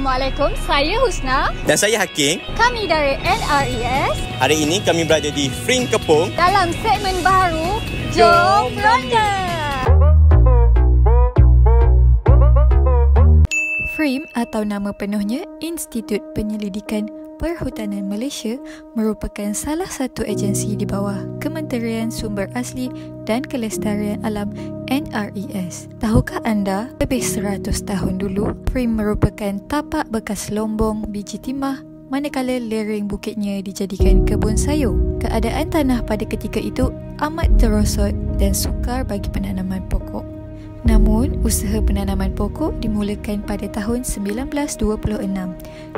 Assalamualaikum, saya Husna. Dan saya Hakim. Kami dari NRES. Hari ini kami berada di Frame Kepong Dalam segmen baru, Jom Ronda. FRIM atau nama penuhnya Institut Penyelidikan Perhutanan Malaysia merupakan salah satu agensi di bawah Kementerian Sumber Asli dan Kelestarian Alam NRES. Tahukah anda, lebih 100 tahun dulu, FRIM merupakan tapak bekas lombong biji timah manakala lereng bukitnya dijadikan kebun sayur. Keadaan tanah pada ketika itu amat terosot dan sukar bagi penanaman pokok. Namun, usaha penanaman pokok dimulakan pada tahun 1926.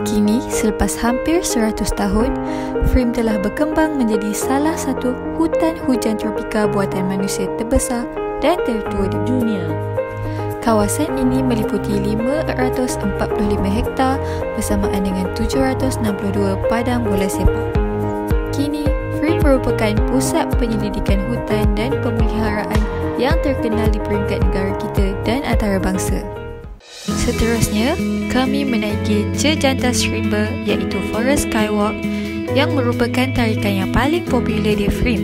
Kini, selepas hampir 100 tahun, FRIM telah berkembang menjadi salah satu hutan hujan tropika buatan manusia terbesar dan tertua di dunia. Kawasan ini meliputi 545 hektar bersamaan dengan 762 padang bola sepak. Kini, FRIM merupakan pusat penyelidikan hutan dan pemeliharaan yang terkenal di peringkat negara kita dan antarabangsa. Seterusnya, kami menaiki jejantas Shrimber iaitu Forest Skywalk yang merupakan tarikan yang paling popular di FRIM.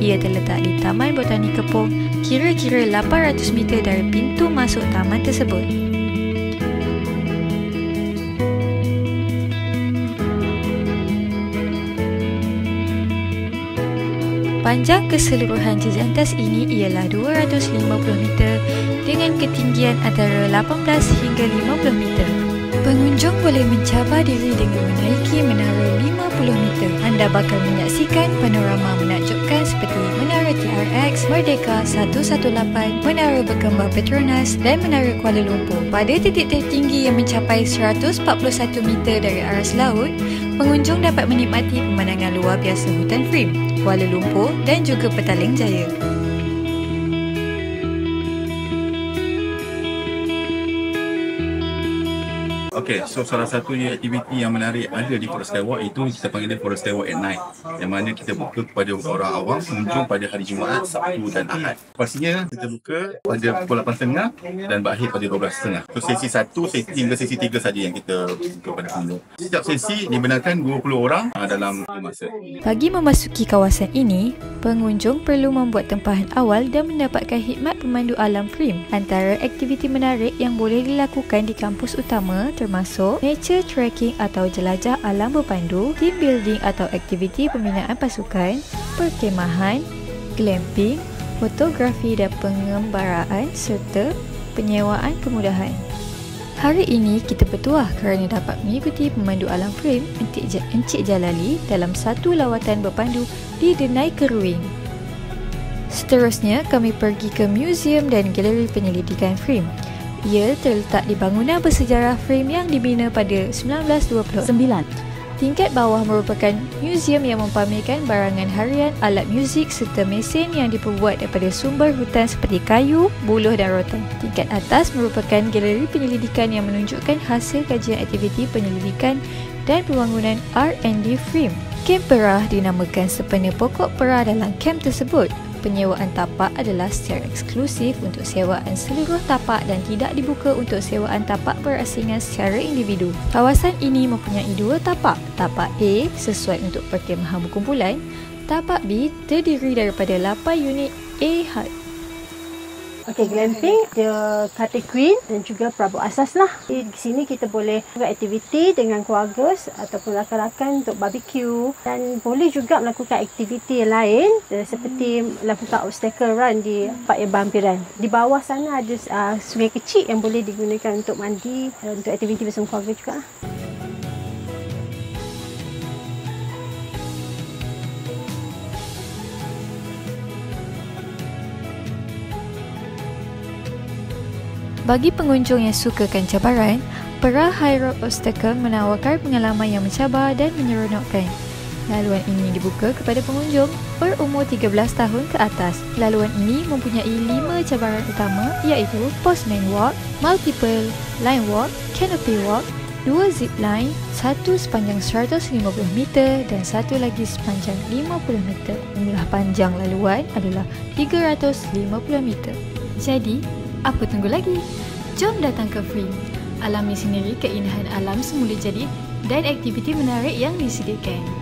Ia terletak di Taman Botani Kepong, kira-kira 800 meter dari pintu masuk taman tersebut. Panjang keseluruhan jejantas ini ialah 250 meter dengan ketinggian antara 18 hingga 50 meter. Pengunjung boleh mencabar diri dengan menaiki menara 50 meter. Anda bakal menyaksikan panorama menakjubkan seperti Menara TRX, Merdeka 118, Menara Berkembar Petronas dan Menara Kuala Lumpur. Pada titik tertinggi yang mencapai 141 meter dari aras laut, pengunjung dapat menikmati pemandangan luar biasa hutan FRIM, Kuala Lumpur dan juga Petaling Jaya. Okay, so salah satu aktiviti yang menarik ada di Forest Skywalk itu kita panggil dia Forest Skywalk at Night, yang mana kita buka kepada orang awam pengunjung pada hari Jumaat, Sabtu dan Ahad. Pastinya kita buka pada pukul 8.30 dan berakhir pada 12.30. So sesi 1 hingga sesi 3 saja yang kita buka pada pengunjung. Setiap sesi dibenarkan 20 orang dalam masa. Bagi memasuki kawasan ini, pengunjung perlu membuat tempahan awal dan mendapatkan khidmat pemandu alam FRIM. Antara aktiviti menarik yang boleh dilakukan di kampus utama termasuk nature trekking atau jelajah alam berpandu, team building atau aktiviti pembinaan pasukan, perkemahan, glamping, fotografi dan pengembaraan serta penyewaan kemudahan. Hari ini kita bertuah kerana dapat mengikuti pemandu alam FRIM Encik Jalali dalam satu lawatan berpandu di Denai Keruing. Seterusnya, kami pergi ke muzium dan galeri penyelidikan FRIM. Ia terletak di bangunan bersejarah FRIM yang dibina pada 1929. Tingkat bawah merupakan muzium yang mempamerkan barangan harian, alat muzik serta mesin yang diperbuat daripada sumber hutan seperti kayu, buluh dan rotan. Tingkat atas merupakan galeri penyelidikan yang menunjukkan hasil kajian aktiviti penyelidikan dan pembangunan R&D FRIM. Kem Perah dinamakan sepena pokok perah dalam kem tersebut. Penyewaan tapak adalah secara eksklusif untuk sewaan seluruh tapak dan tidak dibuka untuk sewaan tapak berasingan secara individu. Kawasan ini mempunyai dua tapak. Tapak A sesuai untuk perkemahan berkumpulan. Tapak B terdiri daripada 8 unit A hut. Okey, glamping dia kata queen dan juga perabot asas lah. Di sini kita boleh buat aktiviti dengan keluarga ataupun rakan-rakan untuk barbecue dan boleh juga melakukan aktiviti yang lain seperti melakukan obstacle run di Park Eban Ampiran. Di bawah sana ada sungai kecil yang boleh digunakan untuk mandi untuk aktiviti bersama keluarga juga lah. Bagi pengunjung yang sukakan cabaran, Perah High Rock Obstacle menawarkan pengalaman yang mencabar dan menyeronokkan. Laluan ini dibuka kepada pengunjung berumur 13 tahun ke atas. Laluan ini mempunyai 5 cabaran utama iaitu Postman Walk, Multiple Line Walk, Canopy Walk, 2 zip line, 1 sepanjang 150 meter dan 1 lagi sepanjang 50 meter. Jumlah panjang laluan adalah 350 meter. Jadi, apa tunggu lagi? Jom datang ke Frim. Alami sendiri keindahan alam semula jadi dan aktiviti menarik yang disediakan.